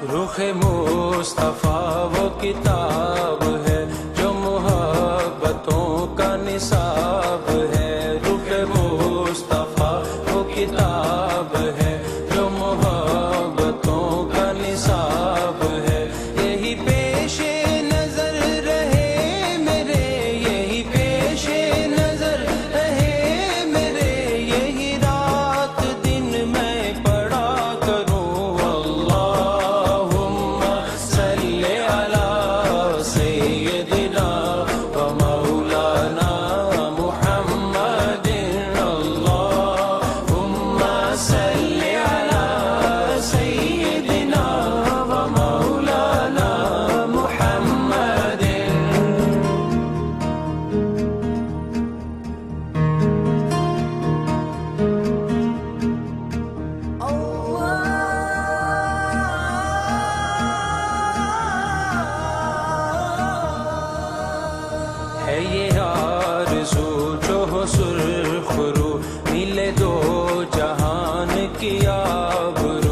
رخ مصطفیٰ وہ کتاب ہے جو محبتوں کا نصاب ہے، رخ مصطفیٰ وہ کتاب ہے جو محبتوں کا نصاب ہے، یہی پیش نظر رہے میرے، یہی پیش نظر رہے میرے، یہی رات دن میں پڑھا کروں ہے یہ آرزو جو ہو سرخ رو، ملے دو جہان کی آبرو۔